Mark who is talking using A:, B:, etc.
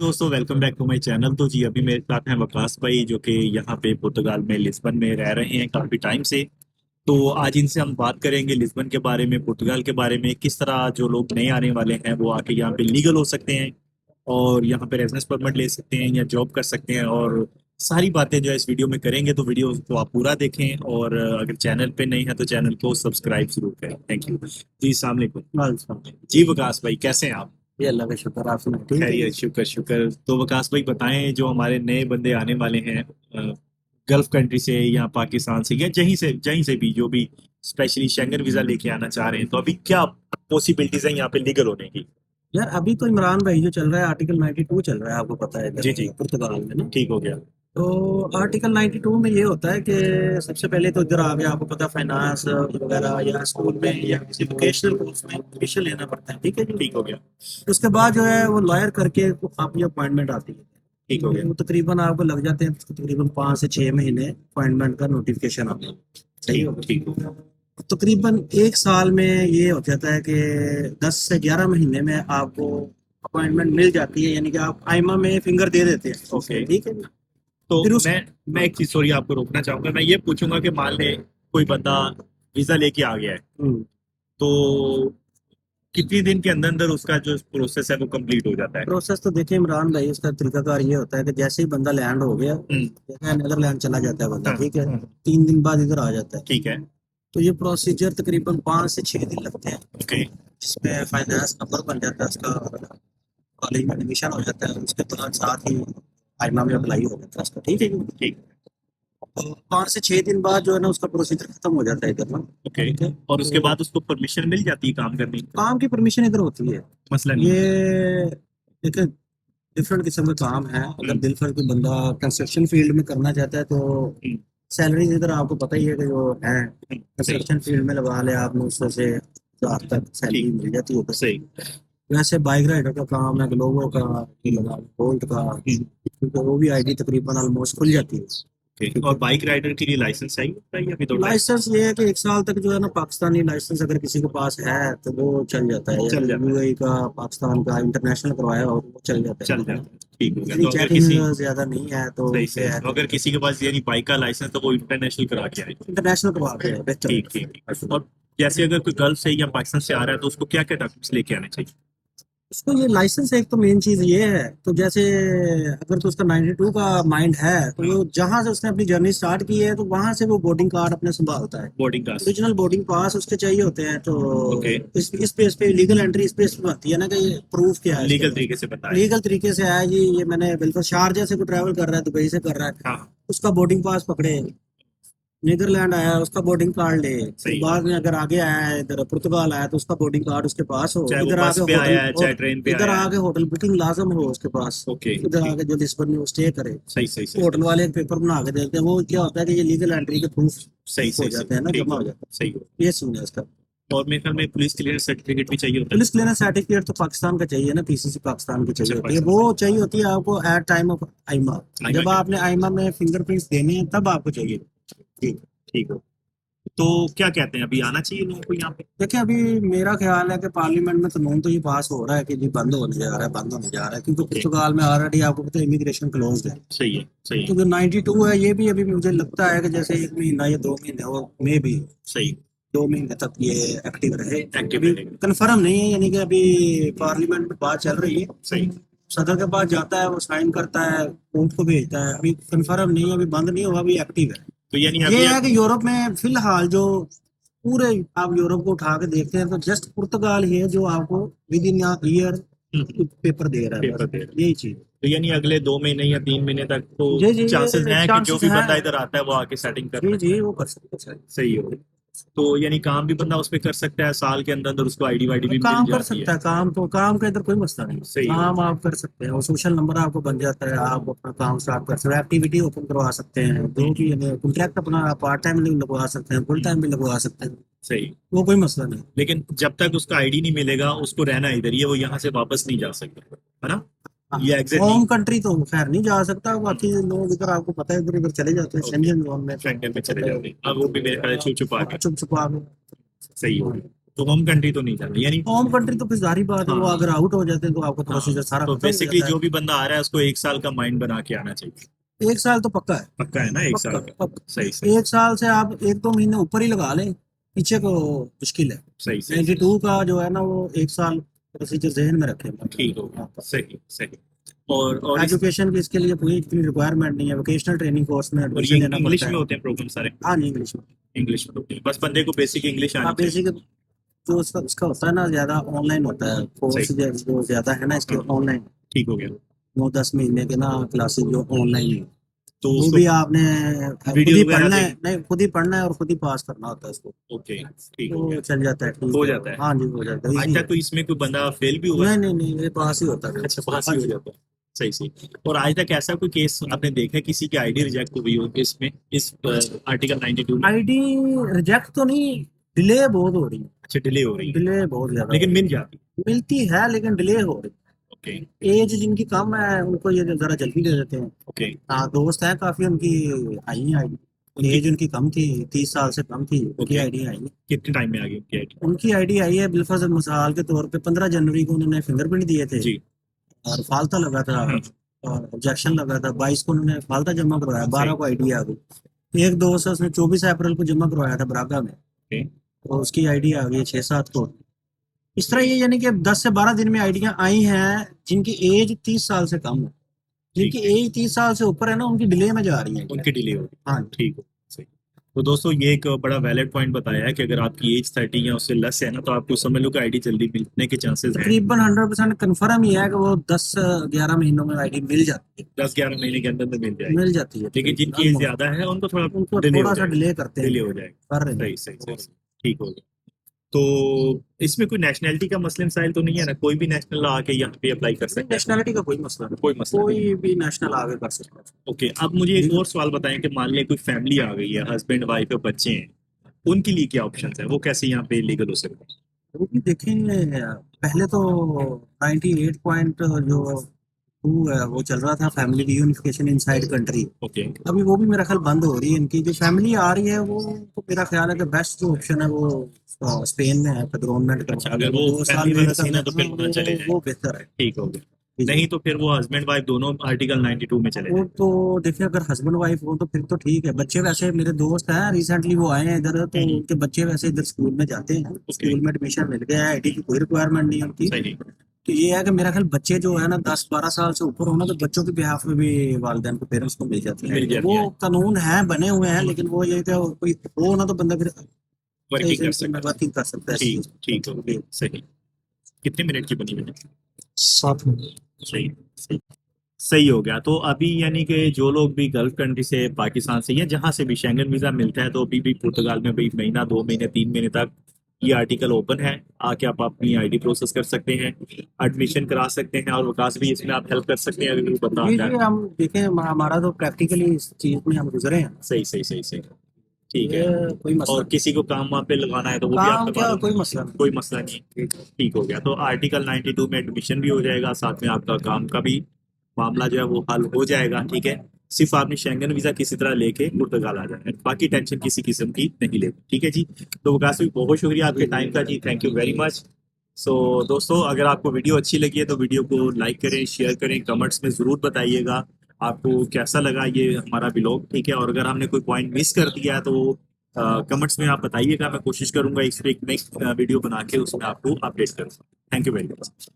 A: दोस्तों welcome back to my channel. तो जी अभी मेरे साथ हैं वकास भाई जो कि यहाँ पे पुर्तगाल में लिस्बन में रह रहे हैं काफी टाइम से। तो आज इनसे हम बात करेंगे लिस्बन के बारे में, पुर्तगाल के बारे में, किस तरह जो लोग नए आने वाले हैं वो आके यहाँ पे लीगल हो सकते हैं और यहाँ पे रेजिडेंस परमिट ले सकते हैं या जॉब कर सकते हैं। और सारी बातें जो है इस वीडियो में करेंगे, तो वीडियो को आप पूरा देखें और अगर चैनल पे नहीं है तो चैनल को सब्सक्राइब जरूर करें। थैंक यू जी। अस्सलाम वालेकुम। जी वकास भाई कैसे हैं आप?
B: ये अल्लाह का शुक्र, आप सुनाए ठीक है।
A: खैरियत, शुक्र शुक्र। तो वकास भाई बताएं, जो हमारे नए बंदे आने वाले हैं गल्फ कंट्री से या पाकिस्तान से या जहीं से भी, जो भी स्पेशली शेंगन वीजा लेके आना चाह रहे हैं, तो अभी क्या पॉसिबिलिटीज है यहाँ पे लीगल होने की?
B: यार अभी तो इमरान भाई जो चल रहा है आर्टिकल 92 चल रहा है, आपको पता है
A: जी
B: इधर
A: जी।
B: पुर्तगाल में ना।
A: ठीक हो गया।
B: तो आर्टिकल 92 में ये होता है कि सबसे पहले तो इधर आ गया, आपको पता है फाइनेंस वगैरह या स्कूल में या किसी वोकेशनल कोर्स में एडमिशन लेना पड़ता है, ठीक है जी।
A: ठीक हो गया।
B: उसके बाद जो है वो लॉयर करके आपकी अपॉइंटमेंट आती है।
A: ठीक हो गया।
B: वो तकरीबन आपको लग जाते हैं तकरीबन 5 से 6 महीने अपॉइंटमेंट का नोटिफिकेशन आता है। सही
A: ठीक
B: हो।
A: ठीक हो गया।
B: तकरीबन 1 साल में ये हो जाता है कि 10 से 11 महीने में आपको अपॉइंटमेंट मिल जाती है, यानी कि आप आईमा में फिंगर दे देते हैं।
A: ओके।
B: ठीक है।
A: तो
B: फिर उस
A: मैं एक चीज, सॉरी आपको रोकना चाहूंगा, मैं ये पूछूंगा कि मान ले कोई बंदा वीजा लेके आ गया है,
B: हम्म,
A: तो कितने दिन के अंदर अंदर उसका जो प्रोसेस है वो कंप्लीट हो जाता है?
B: प्रोसेस तो देखिए इमरान भाई, उसका तरीकाकार ये होता है कि जैसे ही बंदा लैंड हो गया,
A: हम्म।
B: जैसे नेदरलैंड चला जाता है बंदा,
A: हाँ
B: ठीक है,
A: हाँ।
B: 3 दिन बाद इधर आ जाता है।
A: ठीक है।
B: तो ये प्रोसीजर तकरीबन 5 से 6 दिन लगते हैं,
A: ओके।
B: जिसमें फाइनेंस नंबर बन जाता है उसका, कॉलेज में एडमिशन हो जाता है, उसके बाद साथ ही आईमा में अप्लाई हो जाता है उसका, ठीक है जी।
A: ठीक।
B: तो 5 से 6 दिन बाद जो है ना उसका प्रोसीजर खत्म हो जाता है इधर ना।
A: ओके।
B: ठीक है।
A: और उसके
B: तो
A: बाद उसको परमिशन मिल जाती है काम करने की?
B: काम की परमिशन इधर होती है।
A: मसला नहीं
B: ये
A: है।
B: एक डिफरेंट किस्म का काम है। अगर
A: हम्म।
B: दिल भर के बंदा कंस्ट्रक्शन फील्ड में करना चाहता है तो
A: हम्म।
B: सैलरी इधर आपको पता ही है कि जो है,
A: सही।
B: कंस्ट्रक्शन फील्ड में लगा ले आप 900 से 1000 तक सैलरी
A: ठीक।
B: मिल जाती है।
A: सही।
B: वैसे बाइक राइडर का काम है, ग्लोबो का, ये लगा लो, बोल्ट का, क्योंकि वो भी आईडी तकरीबन ऑलमोस्ट खुल जाती है।
A: ओके।
B: ठीक
A: और
B: है।
A: बाइक राइडर के लिए लाइसेंस चाहिए अभी दौड़ना है?
B: लाइसेंस ये है कि 1 साल तक जो है ना पाकिस्तानी लाइसेंस अगर किसी के पास है तो वो चल जाता है,
A: चल
B: यानी
A: जाता है।
B: यूएई का, पाकिस्तान का इंटरनेशनल करवाया और वो चल जाता
A: चल
B: है।
A: जाता है। ठीक हो गया।
B: इतनी
A: तो अगर
B: चेकिंग
A: किसी,
B: ज्यादा नहीं है तो
A: सही
B: ये
A: सही,
B: है
A: तो अगर किसी के पास यानी बाइक का लाइसेंस तो वो इंटरनेशनल करा के आए?
B: इंटरनेशनल करवाते हैं, बेहतर
A: ठीक ठीक ठीक। और जैसे अगर कोई गल्फ से या पाकिस्तान से आ रहा है तो उसको क्या क्या डॉक्यूमेंट्स लेके आने चाहिए?
B: उसको ये लाइसेंस एक तो मेन चीज ये है। तो जैसे अगर तो उसका 92 का माइंड है तो वो जहां से उसने अपनी जर्नी स्टार्ट की है तो वहां से वो बोर्डिंग कार्ड अपने संभालता है।
A: बोर्डिंग का?
B: ओरिजिनल बोर्डिंग पास उसके चाहिए होते हैं। तो
A: ओके।
B: इस पेज पे लीगल एंट्री इस पेज पे बनती है ना कि ये प्रूफ क्या है इसके
A: लीगल
B: पास।
A: तरीके से बताएं।
B: लीगल तरीके से आया जी, ये मैंने बिल्कुल शारजा से कोई ट्रैवल कर रहा है, दुबई से कर रहा है,
A: हाँ।
B: उसका बोर्डिंग पास पकड़े, नीदरलैंड आया उसका बोर्डिंग कार्ड ले, फिर
A: सही।
B: बाद में अगर आगे आया है इधर पुर्तगाल आया तो उसका बोर्डिंग कार्ड उसके पास हो,
A: चाहे वो
B: इधर
A: बस
B: आके
A: पे
B: होटल
A: आया है चाहे ट्रेन पे
B: इधर
A: आया है।
B: आके होटल बुकिंग लाजम हो उसके पास,
A: ओके।
B: इधर
A: ठीक।
B: आके जो लिस्बन में वो स्टे करे।
A: सही सही सही
B: होटल वाले एक पेपर बना के देते हैं, वो क्या होता है कि ये लीगल एंट्री के प्रूफ
A: सही
B: हो
A: सही
B: जाते
A: सही।
B: हैं ना,
A: ठीक
B: जमा
A: हो
B: हो
A: गया।
B: जाता
A: सही हो।
B: है। ये सीन है इसका।
A: और मेरे ख्याल में पुलिस क्लियरेंस सर्टिफिकेट भी चाहिए होता है?
B: पुलिस क्लियरेंस सर्टिफिकेट तो पाकिस्तान का चाहिए ना, पीसीसी पाकिस्तान की
A: अच्छा,
B: चाहिए होती है,
A: पाकिस्तान
B: वो
A: से।
B: चाहिए होती है आपको एट टाइम ऑफ आईमा।
A: आईमा
B: जब
A: के।
B: आपने आईमा में फिंगरप्रिंट्स देने हैं तब आपको चाहिए। ठीक।
A: ठीक हो। तो क्या कहते हैं, अभी आना चाहिए लोगों को यहाँ पे?
B: देखिए अभी मेरा ख्याल है कि पार्लियामेंट में कानून तो ये पास हो रहा है कि जी बंद होने जा रहा है, बंद होने जा रहा है, क्योंकि
A: ओके।
B: पुर्तगाल में ऑलरेडी आपको पता है इमिग्रेशन क्लोज है।
A: सही है सही
B: तो
A: है।
B: जो 92 है ये भी अभी मुझे लगता है कि जैसे 1 महीना या 2 महीने और मे भी
A: सही।
B: 2 महीने तक ये एक्टिव रहे।
A: एक्टिव
B: अभी
A: रहेगा।
B: कंफर्म नहीं है, यानी कि अभी पार्लियामेंट में बात चल रही है,
A: सही।
B: सदर के पास जाता है, वो साइन करता है, कोर्ट को भेजता है, अभी कंफर्म नहीं है, अभी बंद नहीं हुआ, अभी एक्टिव है।
A: तो यानी
B: ये
A: अभी
B: है कि यूरोप में फिलहाल जो पूरे, आप यूरोप को उठा के देखते हैं तो जस्ट पुर्तगाल ही है जो आपको विद इन ईयर पेपर दे रहा है,
A: पेपर
B: बस
A: दे रहे हैं।
B: यही चीज।
A: तो यानी अगले 2 महीने या 3 महीने तक तो
B: जी जी,
A: चांसेस
B: ये
A: हैं कि जो
B: चांसेस
A: भी
B: हैं।
A: बंदा इधर आता है वो आके सेटिंग कर
B: जी
A: सकता
B: जी,
A: है।
B: वो कर सकते हैं।
A: सही हो। तो यानी काम भी बंदा उस पर कर सकता है, साल के अंदर अंदर उसको आईडी वाईडी भी मिल
B: काम कर
A: जाती
B: सकता
A: है?
B: है, काम तो काम का इधर कोई मसला नहीं,
A: सही हो।
B: काम आप कर सकते हैं, वो सोशल नंबर आपको बन जाता है, आप अपना काम स्टार्ट कर सकते हैं, एक्टिविटी ओपन करवा सकते हैं, जो भी कॉन्ट्रैक्ट अपना पार्ट टाइम भी लगवा सकते हैं, फुल टाइम भी लगवा सकते हैं,
A: सही।
B: वो कोई मसला नहीं।
A: लेकिन जब तक उसका आईडी नहीं मिलेगा उसको रहना इधर ही है, वो यहाँ से वापस नहीं जा सकता, है ना? ये एग्जिट नहीं।
B: होम कंट्री तो खैर नहीं जा सकता, बाकी लोग इधर आपको पता है इधर उधर चले जाते हैं
A: ओके।
B: शेंजन जोन में,
A: शेंगन में चले जाते हैं, अब वो भी मेरे ख्याल से छुप छुपा के।
B: चुप छुपा के।
A: सही हो। तो होम कंट्री तो नहीं जाना यानी।
B: होम कंट्री तो फिर जारी बात है, वो
A: हाँ।
B: अगर आउट हो जाते हैं तो आपका
A: हाँ,
B: प्रोसीजर सारा
A: तो
B: खत्म हो
A: बेसिकली
B: जाता
A: जो भी बंदा आ रहा है उसको 1 साल का माइंड बना के आना चाहिए।
B: है। 1 साल तो पक्का है।
A: पक्का है ना, 1 साल
B: पक्का
A: का।
B: पक्का।
A: सही सही
B: 1 साल से आप 1-2 महीने ऊपर ही लगा लें, पीछे को मुश्किल है।
A: सही सही।
B: 92 का जो है ना वो 1 साल प्रोसीजर जहन में रखें।
A: ठीक हो गया, सही सही। और इस
B: एजुकेशन की इसके लिए कोई इतनी रिक्वायरमेंट नहीं है, वोकेशनल ट्रेनिंग कोर्स में
A: और ये
B: एडमिशन लेना
A: इंग्लिश
B: पड़ता
A: में
B: है।
A: होते हैं प्रोग्राम सारे?
B: हाँ जी, इंग्लिश में।
A: इंग्लिश में होते हैं, बस बंदे को बेसिक इंग्लिश आनी
B: हाँ,
A: चाहिए।
B: बेसिक जो उसका होता है ना, ज़्यादा ऑनलाइन होता है कोर्स,
A: सही।
B: जो ज़्यादा है ना इसके
A: हाँ,
B: ऑनलाइन।
A: ठीक हो गया।
B: 9-10 महीने के ना क्लासेस जो ऑनलाइन है,
A: तो
B: वो
A: उसको
B: भी आपने खुद
A: वीडियो
B: ही
A: वगैरह
B: पढ़ना है,
A: देख।
B: नहीं खुद ही पढ़ना है और खुद ही पास करना होता है उसको।
A: ओके, ठीक हो
B: तो
A: गया।
B: चल जाता है, ठीक
A: हो
B: है।
A: जाता है।
B: हाँ जी, हो जाता है,
A: आज
B: इजी
A: तक
B: है।
A: कोई इसमें कोई बंदा फेल भी हुआ है?
B: नहीं नहीं नहीं, ये पास ही होता है।
A: अच्छा, पास
B: हाँ
A: ही हो
B: जी।
A: जाता है। सही सही। और आज तक ऐसा कोई केस आपने देखा है किसी की आईडी रिजेक्ट हुई हो इसमें, इस आर्टिकल 92 में?
B: आईडी रिजेक्ट तो नहीं, डिले बहुत हो रही है।
A: अच्छा, डिले हो रही है,
B: डिले बहुत ज्यादा हो
A: लेकिन
B: रही
A: मिल जाती?
B: है, मिलती है लेकिन डिले हो रही
A: ओके
B: है। एज जिनकी कम है उनको ये जरा जल्दी दे देते हैं।
A: ओके।
B: हाँ, दोस्त हैं काफी उनकी, आई है आईडी।
A: उनकी
B: एज उनकी कम थी, 30 साल से कम थी, उनकी
A: ओके,
B: आईडी आई है।
A: कितने टाइम में आ गई उनकी आईडी?
B: उनकी आईडी आई है बिलफर्ज मिसाल के तौर पे 15 जनवरी को उन्होंने फिंगरप्रिंट दिए थे
A: जी।
B: और फाल्ता लगा था,
A: हम्म,
B: और ऑब्जेक्शन लगा था। 22 को उन्होंने फाल्ता जमा करवाया,
A: सही।
B: 12 को आईडी आ गई। एक दोस्त है उसने 24 अप्रैल को जमा करवाया था बरागा में,
A: ओके।
B: तो उसकी आईडी आ गई 6-7 को। इस तरह ये यानी कि 10 से 12 दिन में आईडियां आई हैं जिनकी एज 30 साल से कम है।
A: ठीक
B: जिनकी
A: है,
B: एज 30 साल से ऊपर है ना, उनकी डिले में जा रही है।
A: उनकी डिले हो गई।
B: हाँ,
A: ठीक हो, सही। तो दोस्तों ये एक बड़ा वैलिड पॉइंट बताया है कि अगर आपकी एज 30 या उससे लेस है ना, तो आपको समझ लो कि आईडी जल्दी मिलने के चांसेस हैं।
B: तकरीबन 100% कन्फर्म ही है कि वो 10-11 महीनों में आईडी मिल जाती है।
A: 10-11 महीने के अंदर मिल जाएगी।
B: मिल जाती है
A: लेकिन जिनकी एज ज्यादा है उनको थोड़ा
B: उनको
A: डिले हो
B: थोड़ा सा
A: जाएगा।
B: डिले करते हैं,
A: डिले हो जाएगा।
B: कर रहे
A: सही सही सही
B: हैं।
A: सही। ठीक हो गया। तो इसमें कोई नेशनैलिटी का मसला मसाइल तो नहीं है ना, कोई भी नेशनल आके यहाँ पे अप्लाई कर सकता है?
B: नेशनैलिटी का कोई मसला नहीं,
A: कोई मसला नहीं।
B: कोई भी नेशनल आगे कर सकता है।
A: ओके, अब मुझे एक और सवाल बताएं कि मान लिया कोई फैमिली आ गई है, हस्बैंड वाइफ और बच्चे हैं, उनके लिए क्या ऑप्शन है, वो कैसे यहाँ पे लीगल हो सकते हैं?
B: वो भी देखें, पहले तो 98 पॉइंट जो 2 है वो चल रहा था, family unification inside country.
A: Okay.
B: अभी वो भी मेरा ख्याल बंद हो रही है। इनकी जो फैमिली आ रही है वो, तो मेरा ख्याल है कि बेस्ट जो ऑप्शन है वो स्पेन में है, गवर्नमेंट
A: अच्छा,
B: का।
A: अगर वो
B: 2 साल
A: फैमिली
B: वेट
A: वाला सीन है तो फिर
B: करना,
A: वहाँ चले जाएं।
B: वो बेहतर है।
A: ठीक हो गया।
B: जी जी।
A: नहीं तो फिर वो हस्बैंड वाइफ दोनों आर्टिकल 92 में चले
B: वो
A: जाएं।
B: तो देखिए, अगर हस्बैंड वाइफ हो तो फिर तो ठीक है। बच्चे वैसे मेरे दोस्त हैं, रिसेंटली वो आए हैं इधर, तो उनके बच्चे वैसे इधर स्कूल में जाते हैं, स्कूल में एडमिशन मिल गया है, आईडी की कोई रिक्वायरमेंट नहीं है उनकी।
A: सही।
B: तो ये है कि मेरा ख्याल बच्चे जो है ना 10-12 साल से ऊपर होना, तो बच्चों के बिहाफ में भी वालिदैन को, पेरेंट्स को मिल जाती है।
A: मिल जाती
B: वो
A: है।
B: कानून है बने हुए हैं, लेकिन वो ये कि कोई हो ना तो बंदा फिर सही
A: वर्किंग कर
B: सही
A: सकता है।
B: वर्किंग कर सकता है इस
A: ठीक
B: चीज़
A: ठीक हो गया, सही। कितने मिनट की बनी हुई है?
B: 7 मिनट।
A: सही सही। सही हो गया। तो अभी यानी कि जो लोग भी गल्फ कंट्री से, पाकिस्तान से या जहां से भी शेंगन वीजा मिलता है, तो अभी भी पुर्तगाल में भी महीना 2 महीने 3 महीने तक ये आर्टिकल ओपन है। आके आप अपनी आईडी प्रोसेस कर सकते हैं, एडमिशन करा सकते हैं, और विकास भी इसमें आप हेल्प कर सकते हैं अगर कोई बंदा
B: जी
A: आता
B: जी,
A: है।
B: हम देखें, हमारा तो प्रैक्टिकली इस चीज़ में हम गुजरे हैं।
A: सही सही सही सही। ठीक है।
B: ये कोई मसला
A: और
B: नहीं।
A: किसी को काम वहाँ पे लगाना है तो वो भी आप
B: काम
A: करवा
B: क्या,
A: दो।
B: कोई मसला नहीं।
A: कोई मसला नहीं है। ठीक हो गया। तो आर्टिकल 92 में एडमिशन भी हो जाएगा, साथ में आपका काम का भी मामला जो है वो हल हो जाएगा। ठीक है, सिर्फ आपने शेंगन वीजा किसी तरह लेके पुर्तगाल आ जाना है, बाकी टेंशन किसी किस्म की नहीं लेनी। ठीक है जी। तो वकास भी बहुत शुक्रिया आपके टाइम का जी, थैंक यू वेरी मच। सो दोस्तों, अगर आपको वीडियो अच्छी लगी है तो वीडियो को लाइक करें, शेयर करें, कमेंट्स में ज़रूर बताइएगा आपको कैसा लगा ये हमारा ब्लॉग। ठीक है, और अगर हमने कोई पॉइंट मिस कर दिया है तो कमेंट्स में आप बताइएगा, मैं कोशिश करूंगा इस पर एक नेक्स्ट वीडियो बना के उसमें आपको अपडेट करूँ। Thank you very much.